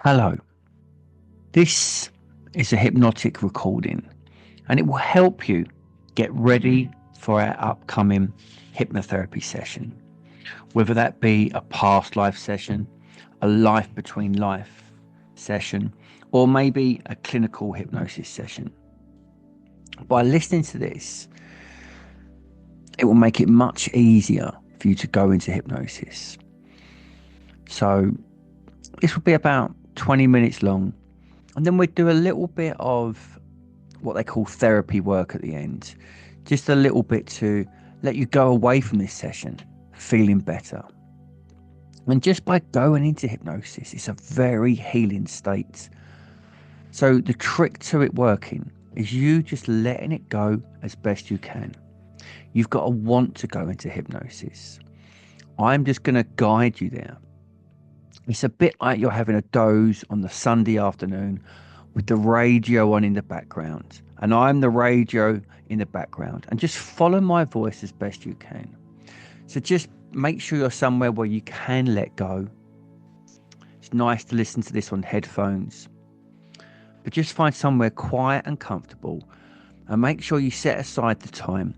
Hello, this is a hypnotic recording and it will help you get ready for our upcoming hypnotherapy session, whether that be a past life session, a life between life session, or maybe a clinical hypnosis session. By listening to this, it will make it much easier for you to go into hypnosis. So this will be about 20 minutes long, and then we'll do a little bit of what they call therapy work at the end, just a little bit to let you go away from this session feeling better. And just by going into hypnosis, it's a very healing state. So the trick to it working is you just letting it go as best you can. You've got to want to go into hypnosis. I'm just going to guide you there. It's a bit like you're having a doze on the Sunday afternoon with the radio on in the background, and I'm the radio in the background, and just follow my voice as best you can. So just make sure you're somewhere where you can let go. It's nice to listen to this on headphones, but just find somewhere quiet and comfortable, and make sure you set aside the time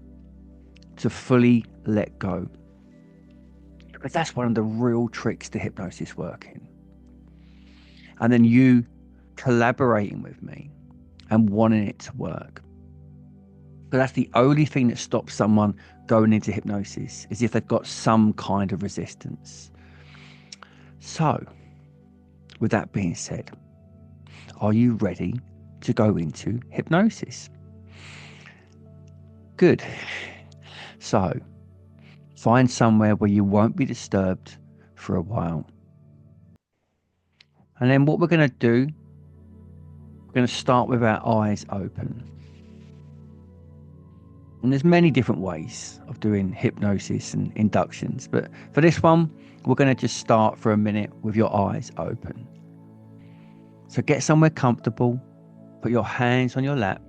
to fully let go, because that's one of the real tricks to hypnosis working. And then you collaborating with me and wanting it to work. But that's the only thing that stops someone going into hypnosis, is if they've got some kind of resistance. So, with that being said, are you ready to go into hypnosis? Good. So, find somewhere where you won't be disturbed for a while. And then what we're going to do, we're going to start with our eyes open. And there's many different ways of doing hypnosis and inductions, but for this one, we're going to just start for a minute with your eyes open. So get somewhere comfortable, put your hands on your lap,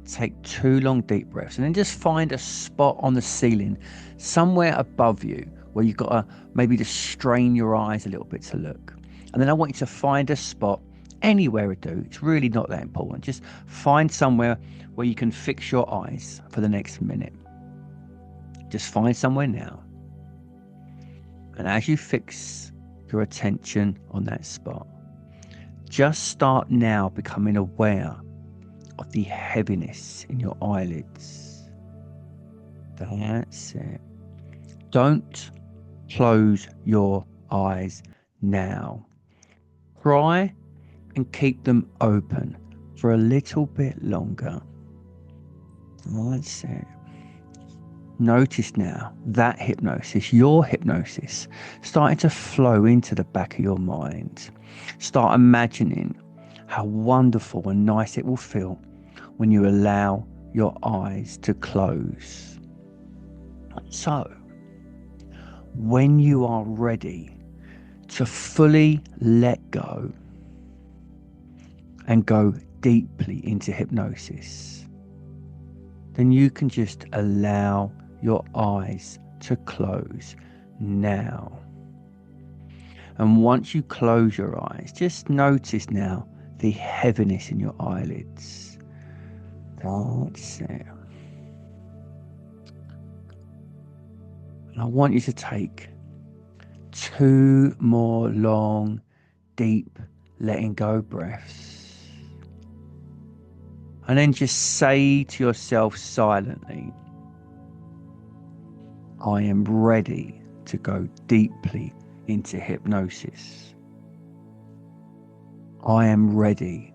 take 2 long deep breaths, and then just find a spot on the ceiling somewhere above you where you've got to maybe just strain your eyes a little bit to look. And then I want you to find a spot anywhere would do. It's really not that important. Just find somewhere where you can fix your eyes for the next minute. Just find somewhere now. And as you fix your attention on that spot, just start now becoming aware of the heaviness in your eyelids. That's it. Don't close your eyes now. Try and keep them open for a little bit longer. That's it. Notice now that hypnosis, your hypnosis, starting to flow into the back of your mind. Start imagining how wonderful and nice it will feel when you allow your eyes to close. So, when you are ready to fully let go and go deeply into hypnosis, then you can just allow your eyes to close now. And once you close your eyes, just notice now the heaviness in your eyelids. That's it. And I want you to take 2 more long, deep, letting go breaths. And then just say to yourself silently, I am ready to go deeply into hypnosis. I am ready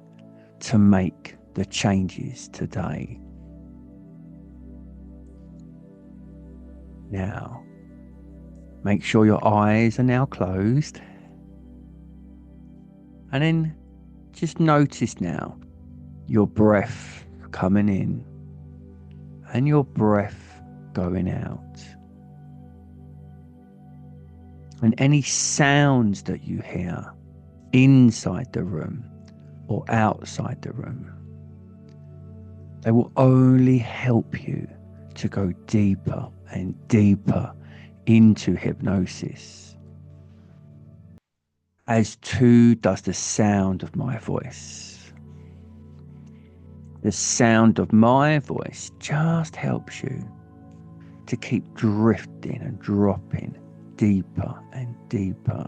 to make the changes today. Now, make sure your eyes are now closed. And then just notice now your breath coming in and your breath going out. And any sounds that you hear inside the room or outside the room, they will only help you to go deeper and deeper into hypnosis. as too does the sound of my voice. The sound of my voice just helps you to keep drifting and dropping deeper and deeper.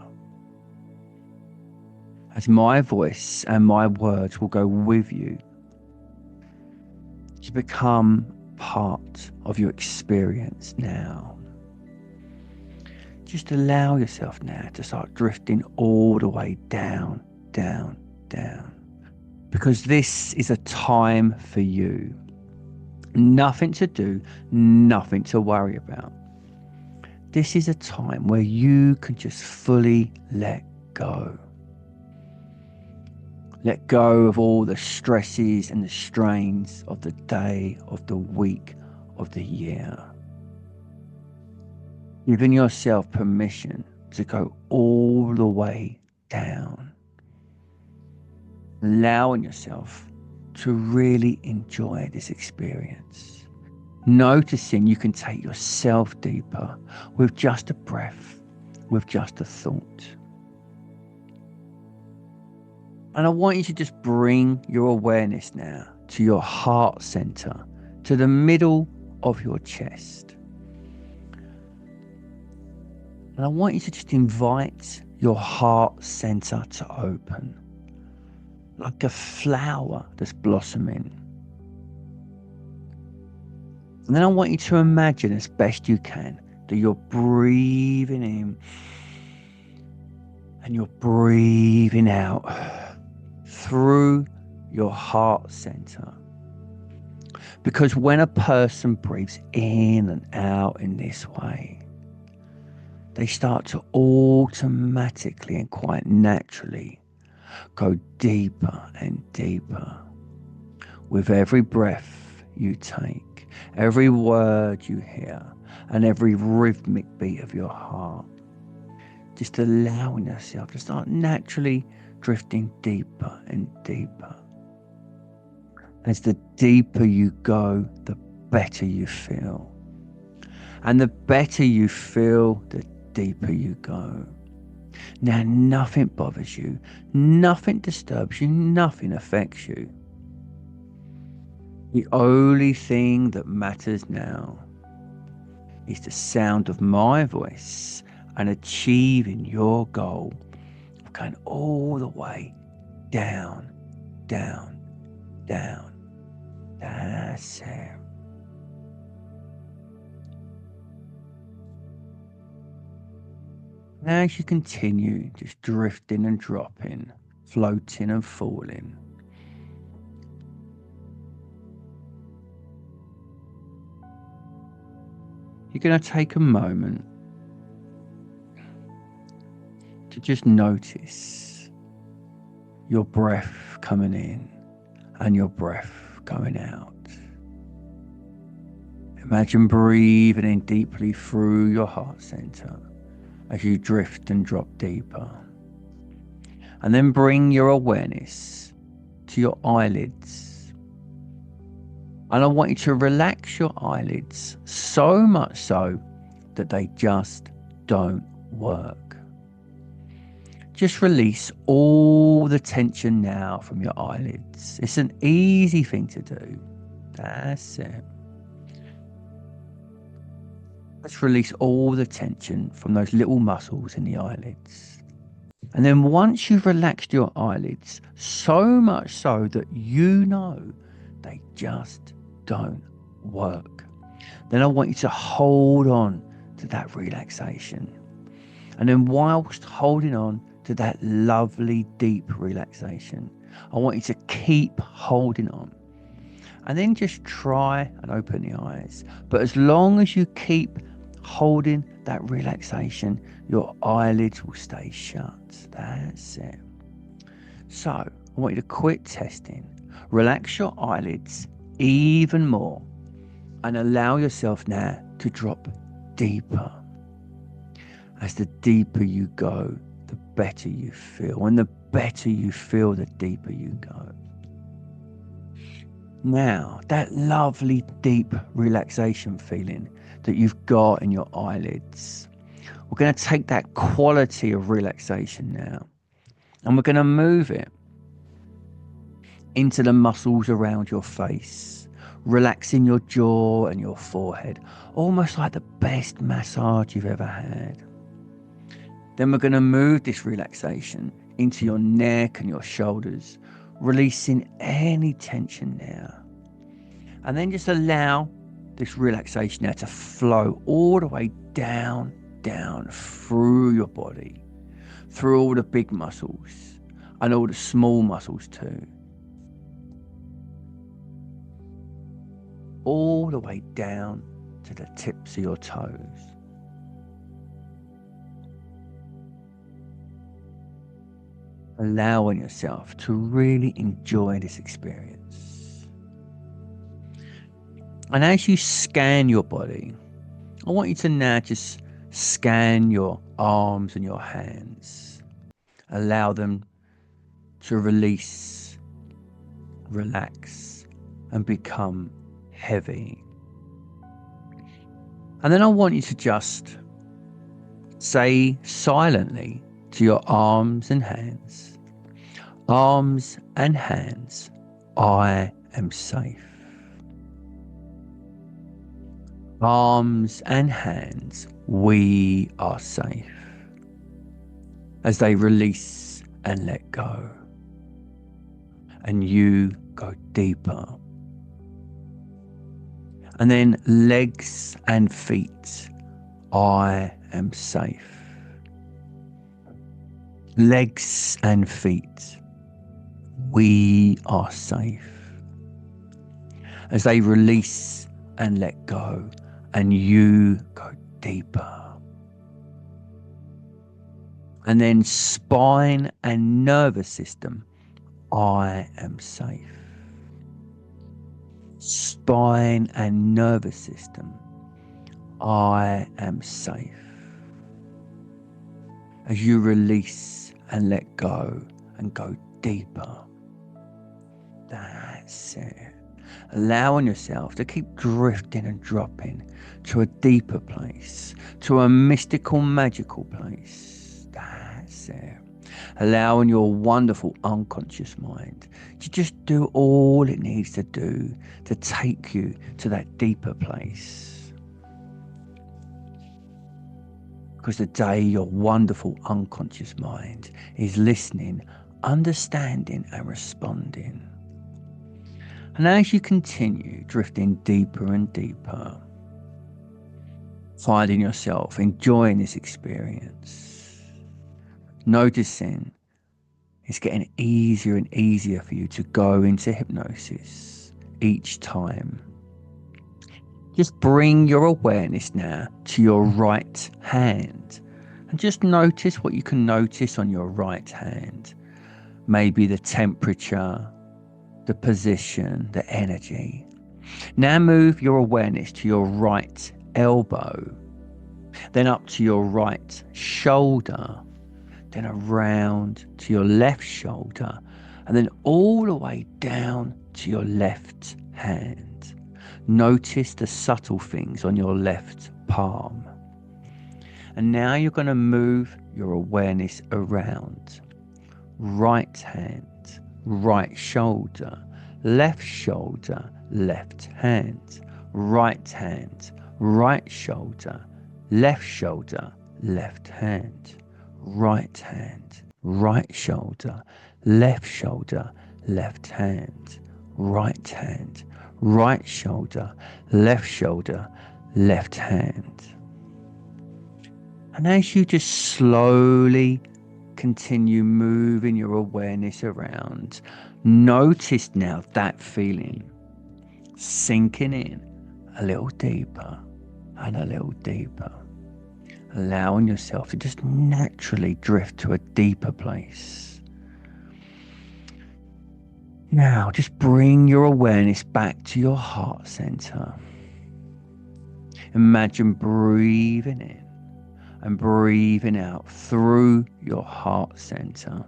As my voice and my words will go with you to become part of your experience now. Just allow yourself now to start drifting all the way down, down, down. Because this is a time for you. Nothing to do, nothing to worry about. This is a time where you can just fully let go. Let go of all the stresses and the strains of the day, of the week, of the year. Giving yourself permission to go all the way down. Allowing yourself to really enjoy this experience. Noticing you can take yourself deeper with just a breath, with just a thought. And I want you to just bring your awareness now to your heart center, to the middle of your chest. And I want you to just invite your heart center to open, like a flower that's blossoming. And then I want you to imagine as best you can that you're breathing in and you're breathing out through your heart center. Because when a person breathes in and out in this way, they start to automatically and quite naturally go deeper and deeper. With every breath you take, every word you hear, and every rhythmic beat of your heart, just allowing yourself to start naturally drifting deeper and deeper. As the deeper you go, the better you feel. And the better you feel, the deeper you go. Now nothing bothers you, nothing disturbs you, nothing affects you. The only thing that matters now is the sound of my voice and achieving your goal of going all the way down, down, down. That's it. Now as you continue just drifting and dropping, floating and falling, you're going to take a moment to just notice your breath coming in and your breath going out. Imagine breathing in deeply through your heart center as you drift and drop deeper. And then bring your awareness to your eyelids. And I want you to relax your eyelids so much so that they just don't work. Just release all the tension now from your eyelids. It's an easy thing to do. That's it. Let's release all the tension from those little muscles in the eyelids. And then once you've relaxed your eyelids, so much so that you know they just don't work, then I want you to hold on to that relaxation. And then whilst holding on to that lovely deep relaxation, I want you to keep holding on. And then just try and open the eyes. But as long as you keep holding that relaxation, your eyelids will stay shut. That's it. So I want you to quit testing. Relax your eyelids even more and allow yourself now to drop deeper. As the deeper you go, the better you feel. And the better you feel, the deeper you go. Now, that lovely deep relaxation feeling that you've got in your eyelids, we're going to take that quality of relaxation now And we're going to move it into the muscles around your face, relaxing your jaw and your forehead, almost like the best massage you've ever had. Then we're going to move this relaxation into your neck and your shoulders, releasing any tension now. And then just allow this relaxation now to flow all the way down through your body, through all the big muscles and all the small muscles too. All the way down to the tips of your toes. Allowing yourself to really enjoy this experience. And as you scan your body, I want you to now just scan your arms and your hands. Allow them to release, relax, and become heavy. And then I want you to just say silently to your arms and hands, I am safe. Arms and hands, we are safe. As they release and let go. And you go deeper. And then legs and feet, I am safe. Legs and feet, we are safe. As they release and let go, and you go deeper. And then spine and nervous system, I am safe. Spine and nervous system, I am safe. As you release and let go and go deeper. That's it. Allowing yourself to keep drifting and dropping to a deeper place, to a mystical, magical place. That's it. Allowing your wonderful unconscious mind to just do all it needs to do to take you to that deeper place. Because today your wonderful unconscious mind is listening, understanding and responding. And as you continue drifting deeper and deeper, finding yourself enjoying this experience, noticing it's getting easier and easier for you to go into hypnosis each time. Just bring your awareness now to your right hand and just notice what you can notice on your right hand. Maybe the temperature, the position, the energy. Now move your awareness to your right elbow, then up to your right shoulder, then around to your left shoulder, and then all the way down to your left hand. Notice the subtle things on your left palm. And now you're going to move your awareness around. Right hand, right shoulder, left hand, right hand, right shoulder, left hand, right hand, right shoulder, left hand, right hand, right shoulder, left hand. And as you just slowly continue moving your awareness around, notice now that feeling sinking in a little deeper and a little deeper, allowing yourself to just naturally drift to a deeper place. Now just bring your awareness back to your heart center. Imagine breathing in and breathing out through your heart center.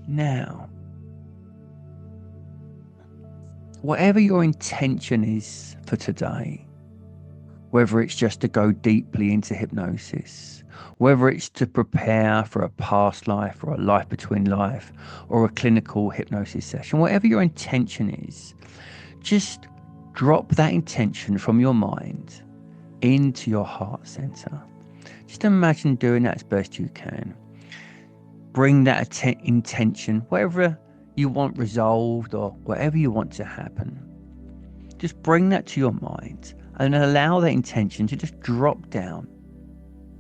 Now, whatever your intention is for today, whether it's just to go deeply into hypnosis, whether it's to prepare for a past life or a life between life or a clinical hypnosis session, whatever your intention is, just drop that intention from your mind into your heart center. Just imagine doing that as best you can. Bring that intention, whatever you want resolved or whatever you want to happen. Just bring that to your mind and allow that intention to just drop down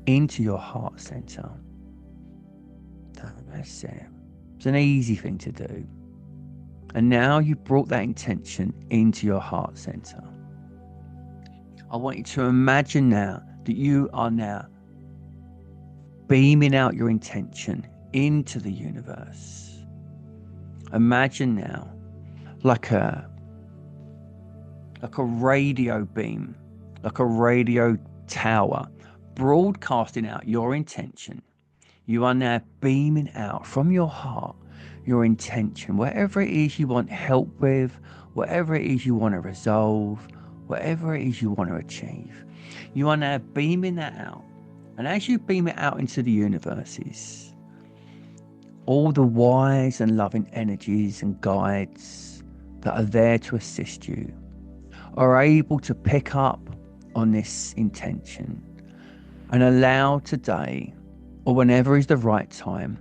into your heart center. That's it. It's an easy thing to do. And now you've brought that intention into your heart center. I want you to imagine now that you are now beaming out your intention into the universe. Imagine now like a radio beam, like a radio tower, broadcasting out your intention. You are now beaming out from your heart your intention, whatever it is you want help with, whatever it is you want to resolve, whatever it is you want to achieve. You are now beaming that out. And as you beam it out into the universes, all the wise and loving energies and guides that are there to assist you are able to pick up on this intention and allow today, or whenever is the right time,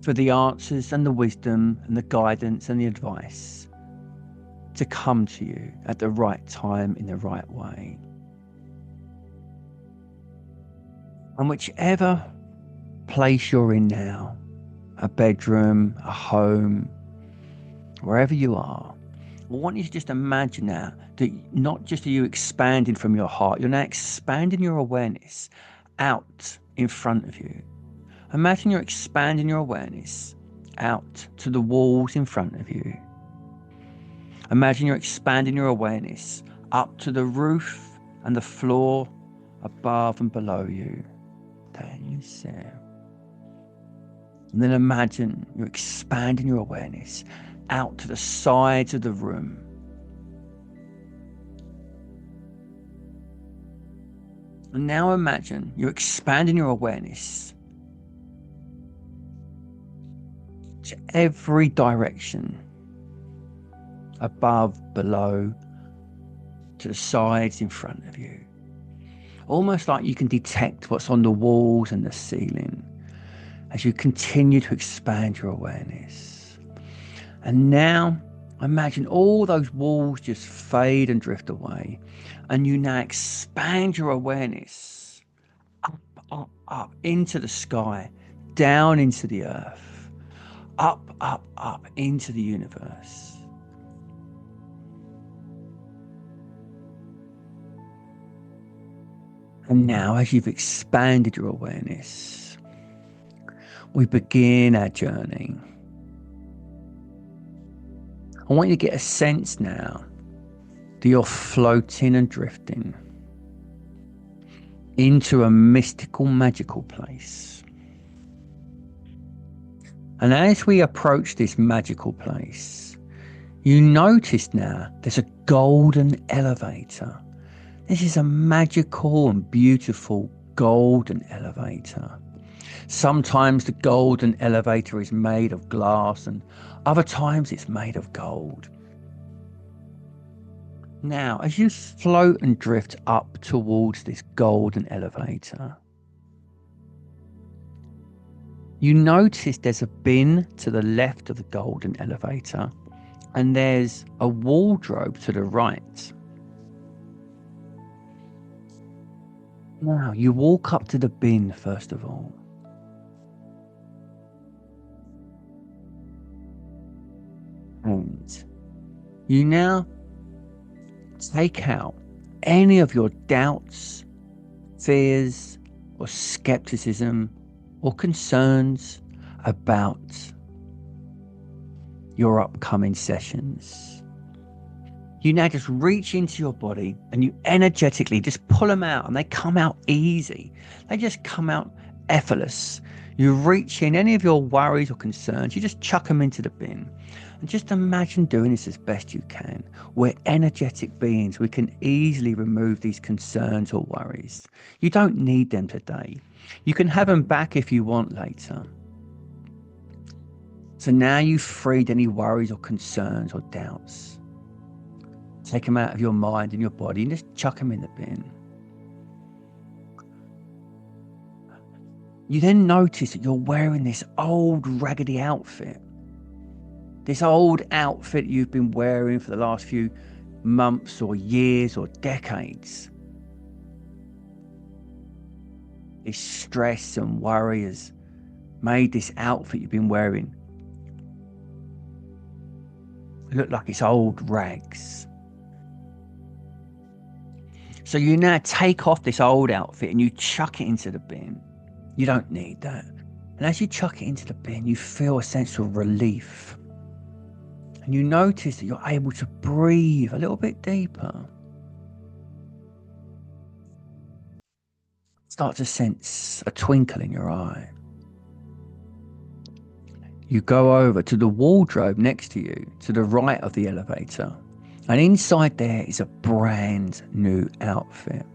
for the answers and the wisdom and the guidance and the advice to come to you at the right time in the right way. And whichever place you're in now, a bedroom, a home, wherever you are, I want you to just imagine now that not just are you expanding from your heart, you're now expanding your awareness out in front of you. Imagine you're expanding your awareness out to the walls in front of you. Imagine you're expanding your awareness up to the roof and the floor above and below you. That's it. And then imagine you're expanding your awareness out to the sides of the room. And now imagine you're expanding your awareness to every direction, above, below, to the sides in front of you. Almost like you can detect what's on the walls and the ceiling as you continue to expand your awareness. And now imagine all those walls just fade and drift away, and you now expand your awareness up into the sky, down into the earth, up into the universe. And now, as you've expanded your awareness, we begin our journey. I want you to get a sense now that you're floating and drifting into a mystical, magical place. And as we approach this magical place, you notice now there's a golden elevator. This is a magical and beautiful golden elevator. Sometimes the golden elevator is made of glass, and other times it's made of gold. Now, as you float and drift up towards this golden elevator, you notice there's a bin to the left of the golden elevator, and there's a wardrobe to the right. Now, you walk up to the bin first of all. And you now take out any of your doubts, fears, or skepticism, or concerns about your upcoming sessions. You now just reach into your body and you energetically just pull them out, and they come out easy. They just come out effortless. You reach in any of your worries or concerns, you just chuck them into the bin. And just imagine doing this as best you can. We're energetic beings. We can easily remove these concerns or worries. You don't need them today. You can have them back if you want later. So now you've freed any worries or concerns or doubts. Take them out of your mind and your body and just chuck them in the bin. You then notice that you're wearing this old raggedy outfit. This old outfit you've been wearing for the last few months or years or decades. This stress and worry has made this outfit you've been wearing look like it's old rags. So you now take off this old outfit and you chuck it into the bin. You don't need that. And as you chuck it into the bin, you feel a sense of relief. And you notice that you're able to breathe a little bit deeper. Start to sense a twinkle in your eye. You go over to the wardrobe next to you, to the right of the elevator. And inside there is a brand new outfit.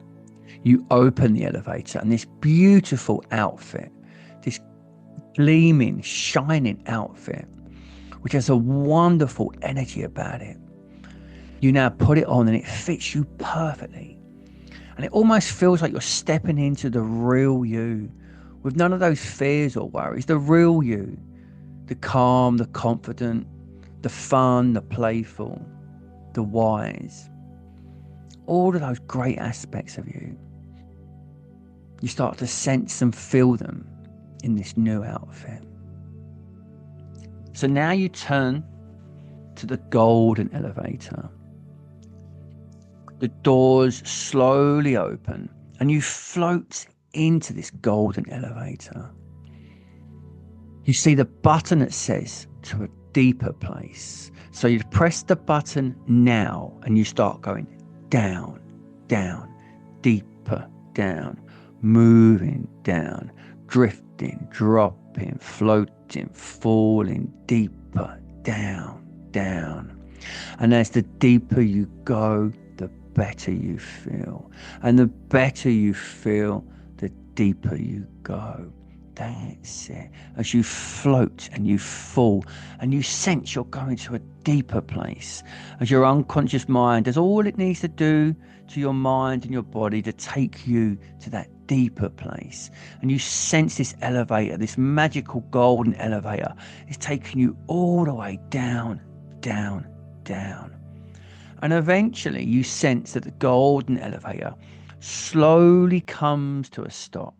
You open the elevator and this beautiful outfit, this gleaming, shining outfit, which has a wonderful energy about it. You now put it on and it fits you perfectly. And it almost feels like you're stepping into the real you with none of those fears or worries. The real you, the calm, the confident, the fun, the playful, the wise. All of those great aspects of you. You start to sense and feel them in this new outfit. So now you turn to the golden elevator. The doors slowly open and you float into this golden elevator. You see the button that says to a deeper place. So you press the button now and you start going down, down, deeper, down, moving down, drifting, dropping, floating, falling deeper, down, down. And as the deeper you go, the better you feel. And the better you feel, the deeper you go. That's it. As you float and you fall and you sense you're going to a deeper place, as your unconscious mind does all it needs to do to your mind and your body to take you to that deeper place. And you sense this elevator, this magical golden elevator is taking you all the way down, down, down. And eventually you sense that the golden elevator slowly comes to a stop.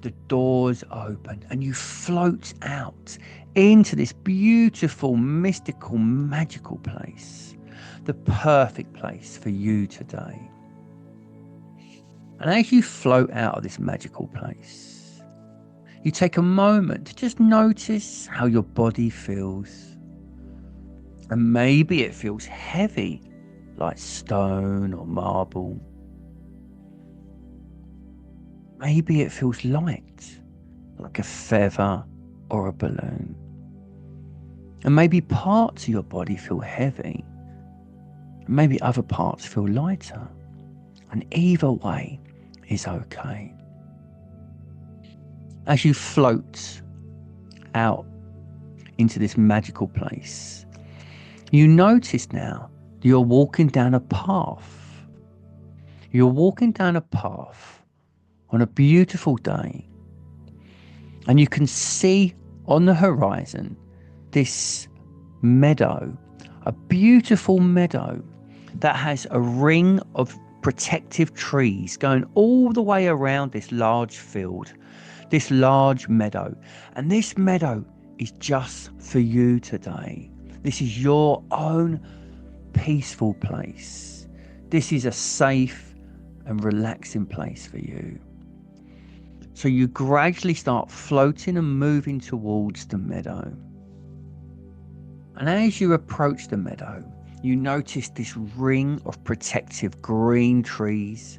The doors open and you float out into this beautiful, mystical, magical place. The perfect place for you today. And as you float out of this magical place, you take a moment to just notice how your body feels. And maybe it feels heavy, like stone or marble. Maybe it feels light, like a feather or a balloon. And maybe parts of your body feel heavy. Maybe other parts feel lighter. And either way is okay. As you float out into this magical place, you notice now that you're walking down a path. You're walking down a path on a beautiful day, and you can see on the horizon this meadow, a beautiful meadow that has a ring of protective trees going all the way around this large field, this large meadow. And this meadow is just for you today. This is your own peaceful place. This is a safe and relaxing place for you. So you gradually start floating and moving towards the meadow. And as you approach the meadow, you notice this ring of protective green trees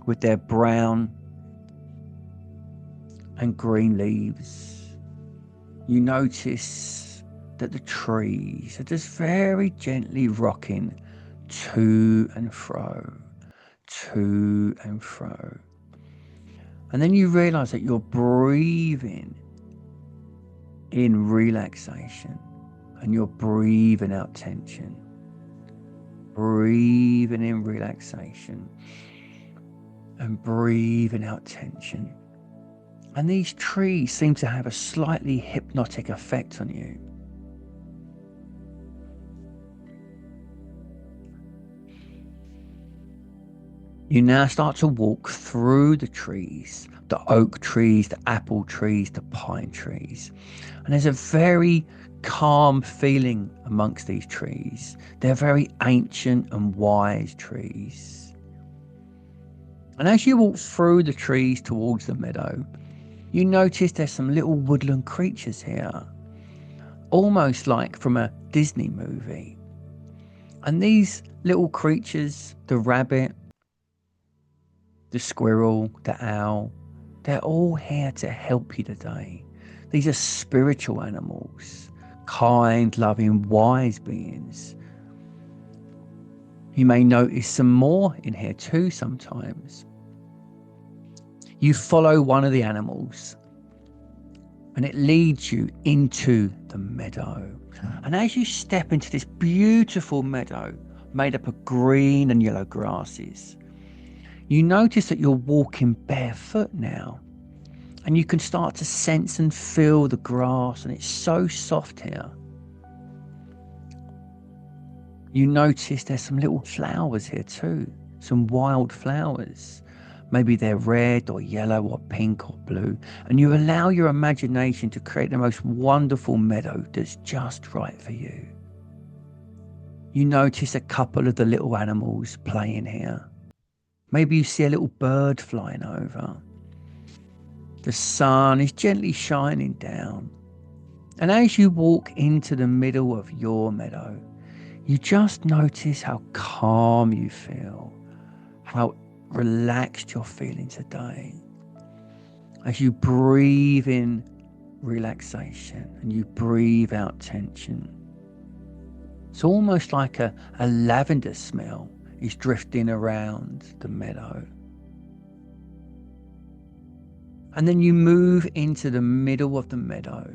with their brown and green leaves. you notice that the trees are just very gently rocking to and fro, to and fro. And then you realize that you're breathing in relaxation and you're breathing out tension. Breathing in relaxation and breathing out tension. And these trees seem to have a slightly hypnotic effect on you. You now start to walk through the trees, the oak trees, the apple trees, the pine trees. And there's a very calm feeling amongst these trees. They're very ancient and wise trees. And as you walk through the trees towards the meadow, you notice there's some little woodland creatures here, almost like from a Disney movie. And these little creatures, the rabbit, the squirrel, the owl, they're all here to help you today. These are spiritual animals, kind, loving, wise beings. You may notice some more in here too sometimes. You follow one of the animals and it leads you into the meadow. And as you step into this beautiful meadow made up of green and yellow grasses, you notice that you're walking barefoot now. And you can start to sense and feel the grass, and it's so soft here. You notice there's some little flowers here too, some wild flowers. Maybe they're red or yellow or pink or blue. And you allow your imagination to create the most wonderful meadow that's just right for you. You notice a couple of the little animals playing here. Maybe you see a little bird flying over. The sun is gently shining down. And as you walk into the middle of your meadow, you just notice how calm you feel, how relaxed you're feeling today. As you breathe in relaxation and you breathe out tension. It's almost like a lavender smell is drifting around the meadow. And then you move into the middle of the meadow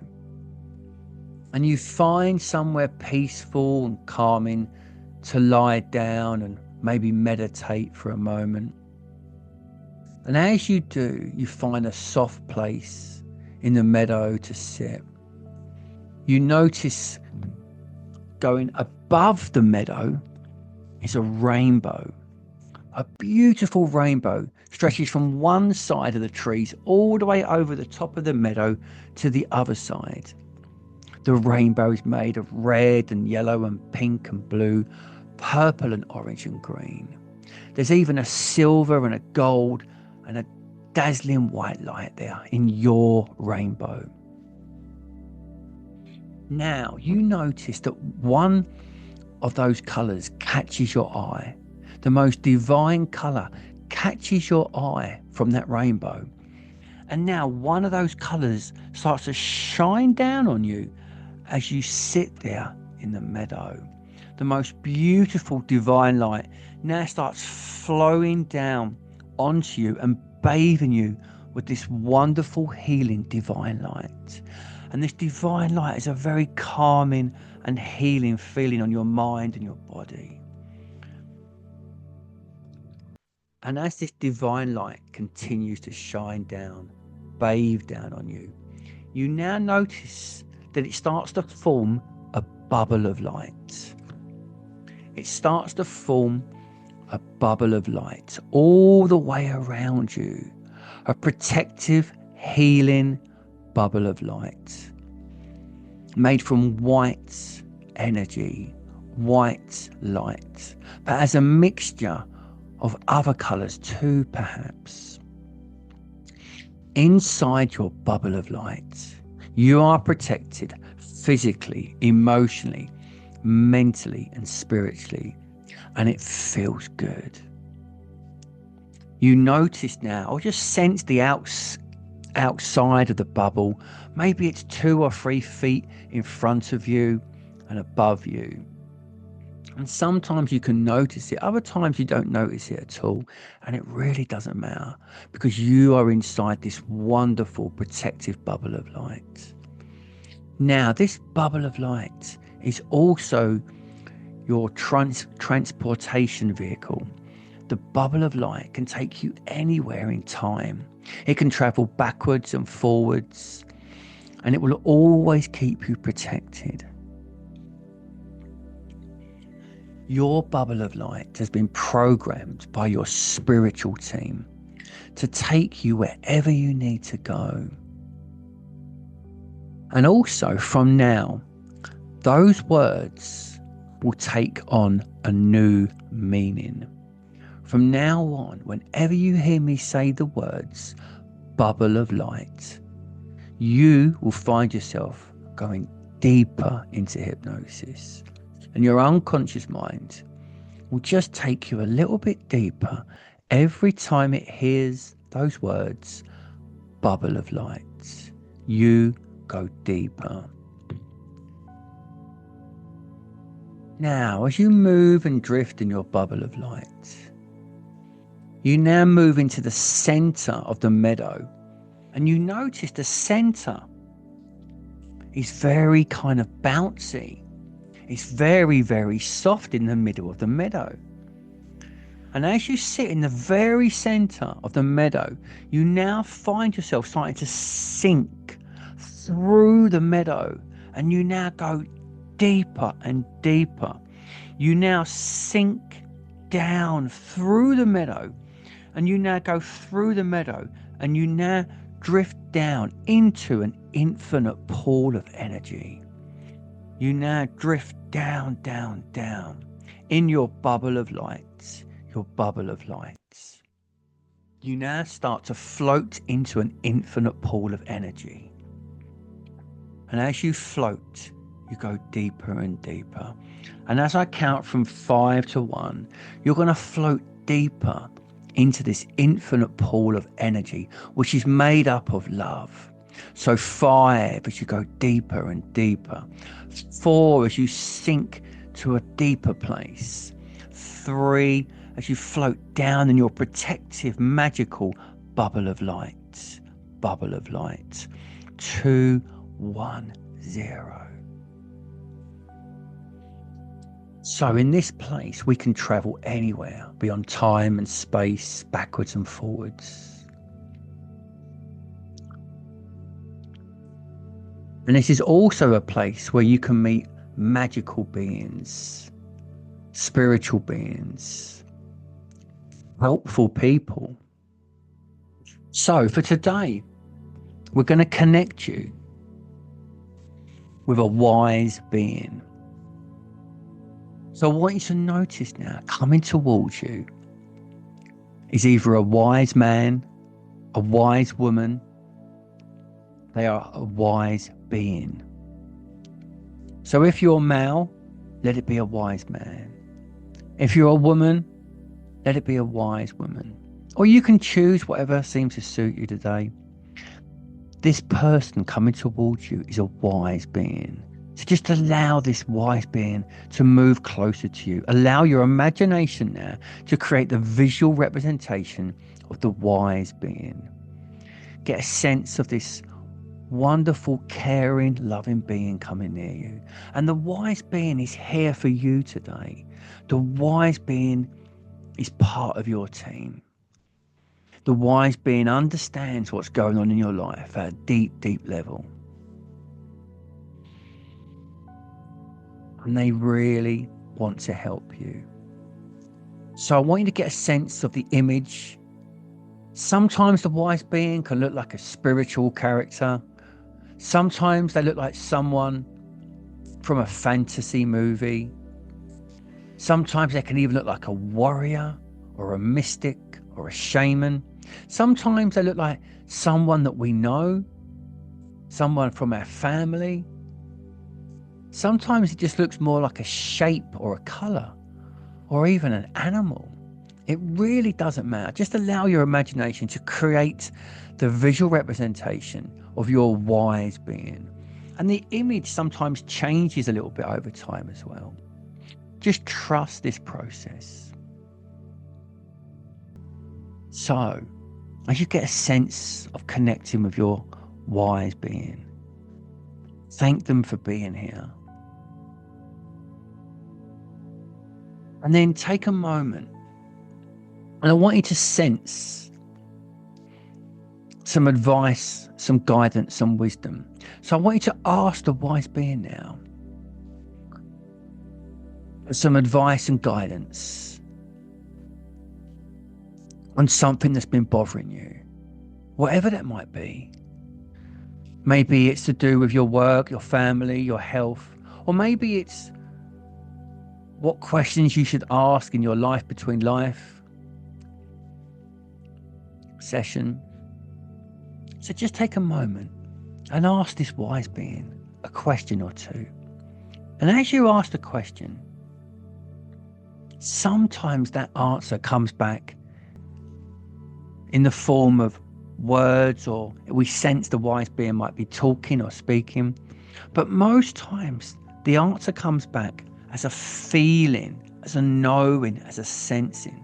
and you find somewhere peaceful and calming to lie down and maybe meditate for a moment. And as you do, you find a soft place in the meadow to sit. You notice going above the meadow is a rainbow. A beautiful rainbow stretches from one side of the trees all the way over the top of the meadow to the other side. The rainbow is made of red and yellow and pink and blue, purple and orange and green. There's even a silver and a gold and a dazzling white light there in your rainbow. Now you notice that one of those colours catches your eye. The most divine colour catches your eye from that rainbow. And now one of those colours starts to shine down on you as you sit there in the meadow. The most beautiful divine light now starts flowing down onto you and bathing you with this wonderful healing divine light. And this divine light is a very calming and healing feeling on your mind and your body. And as this divine light continues to shine down, bathe down on you, you now notice that it starts to form a bubble of light. It starts to form a bubble of light all the way around you, a protective, healing bubble of light made from white energy, white light, but as a mixture of other colours too, perhaps. Inside your bubble of light, you are protected physically, emotionally, mentally and spiritually, and it feels good. You notice now, or just sense the outside of the bubble. Maybe it's 2 or 3 feet in front of you and above you. And sometimes you can notice it, other times you don't notice it at all. And it really doesn't matter, because you are inside this wonderful protective bubble of light. Now, this bubble of light is also your transportation vehicle. The bubble of light can take you anywhere in time. It can travel backwards and forwards, and it will always keep you protected. Your bubble of light has been programmed by your spiritual team to take you wherever you need to go. And also, from now, those words will take on a new meaning. From now on, whenever you hear me say the words bubble of light, you will find yourself going deeper into hypnosis. And your unconscious mind will just take you a little bit deeper every time it hears those words, bubble of light. You go deeper. Now, as you move and drift in your bubble of light, you now move into the center of the meadow, and you notice the center is very kind of bouncy. It's very, very soft in the middle of the meadow. And as you sit in the very center of the meadow, you now find yourself starting to sink through the meadow, and you now go deeper and deeper. You now sink down through the meadow, and you now go through the meadow, and you now drift down into an infinite pool of energy. You now drift down, down, down in your bubble of light, your bubble of light. You now start to float into an infinite pool of energy. And as you float, you go deeper and deeper. And as I count from 5 to 1, you're going to float deeper into this infinite pool of energy, which is made up of love. So 5, as you go deeper and deeper. 4, as you sink to a deeper place. 3, as you float down in your protective, magical bubble of light. Bubble of light. 2, 1, 0. So in this place, we can travel anywhere beyond time and space, backwards and forwards. And this is also a place where you can meet magical beings, spiritual beings, helpful people. So for today, we're going to connect you with a wise being. So I want you to notice now, coming towards you is either a wise man, a wise woman. They are a wise being. So if you're male, let it be a wise man. If you're a woman, let it be a wise woman. Or you can choose whatever seems to suit you today. This person coming towards you is a wise being. So just allow this wise being to move closer to you. Allow your imagination now to create the visual representation of the wise being. Get a sense of this wonderful, caring, loving being coming near you. And the wise being is here for you today. The wise being is part of your team. The wise being understands what's going on in your life at a deep, deep level. And they really want to help you. So I want you to get a sense of the image. Sometimes the wise being can look like a spiritual character. Sometimes they look like someone from a fantasy movie. Sometimes they can even look like a warrior or a mystic or a shaman. Sometimes they look like someone that we know, someone from our family. Sometimes it just looks more like a shape or a color or even an animal. It really doesn't matter. Just allow your imagination to create the visual representation of your wise being. And the image sometimes changes a little bit over time as well. Just trust this process. So, as you get a sense of connecting with your wise being, thank them for being here. And then take a moment, and I want you to sense some advice, some guidance, some wisdom. So I want you to ask the wise being now for some advice and guidance on something that's been bothering you, whatever that might be. Maybe it's to do with your work, your family, your health, or maybe it's what questions you should ask in your life between life session. So just take a moment and ask this wise being a question or two. And as you ask the question, sometimes that answer comes back in the form of words, or we sense the wise being might be talking or speaking. But most times the answer comes back as a feeling, as a knowing, as a sensing.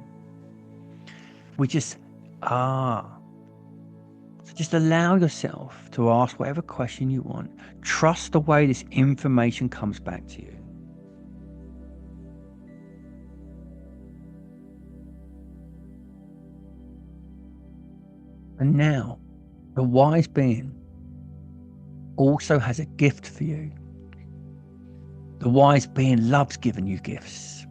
We just So just allow yourself to ask whatever question you want. Trust the way this information comes back to you. And now, the wise being also has a gift for you. The wise being loves giving you gifts.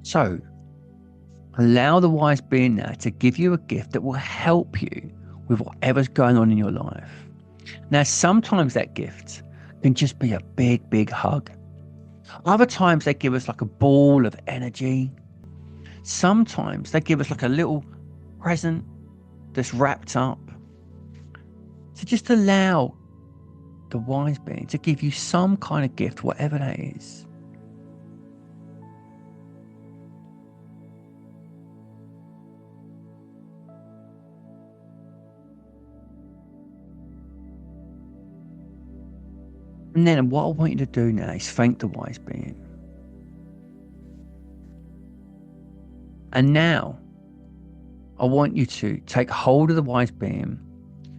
So, allow the wise being now to give you a gift that will help you with whatever's going on in your life. Now, sometimes that gift can just be a big, big hug. Other times they give us like a ball of energy. Sometimes they give us like a little present that's wrapped up. So just allow the wise being to give you some kind of gift, whatever that is. And then what I want you to do now is thank the wise being. And now I want you to take hold of the wise being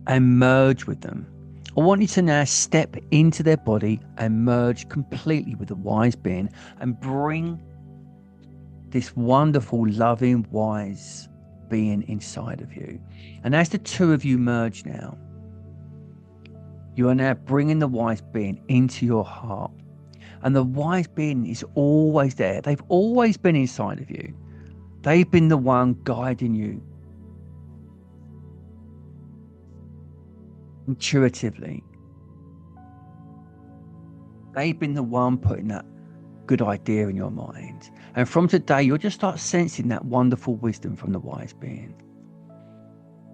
and merge with them. I want you to now step into their body and merge completely with the wise being and bring this wonderful, loving, wise being inside of you. And as the two of you merge now, you are now bringing the wise being into your heart. And the wise being is always there. They've always been inside of you. They've been the one guiding you intuitively. They've been the one putting that good idea in your mind. And from today, you'll just start sensing that wonderful wisdom from the wise being.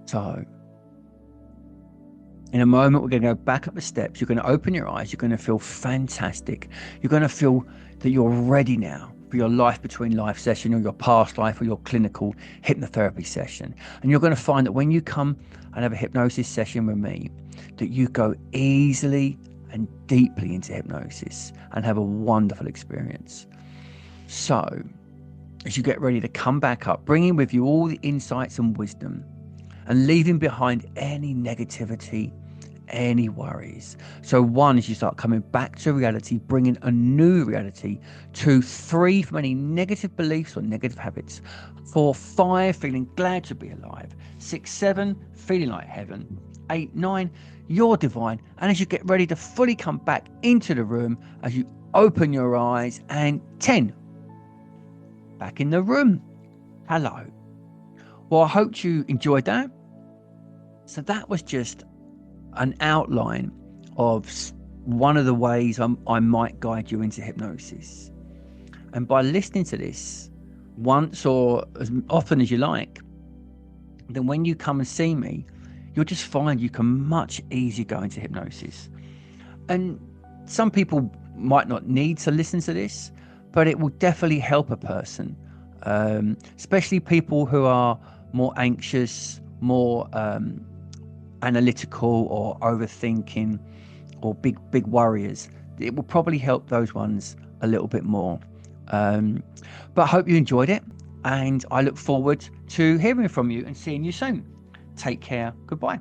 So, in a moment, we're going to go back up the steps. You're going to open your eyes. You're going to feel fantastic. You're going to feel that you're ready now for your life between life session, or your past life, or your clinical hypnotherapy session. And you're going to find that when you come and have a hypnosis session with me, that you go easily and deeply into hypnosis and have a wonderful experience. So, as you get ready to come back up, bringing with you all the insights and wisdom and leaving behind any negativity, any worries. So 1, as you start coming back to reality, bringing a new reality. 2, 3, from any negative beliefs or negative habits. 4, 5, feeling glad to be alive. 6, 7, feeling like heaven. 8, 9, you're divine. And as you get ready to fully come back into the room, as you open your eyes, and 10, back in the room. Hello. Well, I hope you enjoyed that. So that was just an outline of one of the ways I might guide you into hypnosis. And by listening to this once or as often as you like, then when you come and see me, you'll just find you can much easier go into hypnosis. And some people might not need to listen to this, but it will definitely help a person, especially people who are more anxious, more analytical, or overthinking, or big worriers. It will probably help those ones a little bit more. But I hope you enjoyed it, and I look forward to hearing from you and seeing you soon. Take care. Goodbye.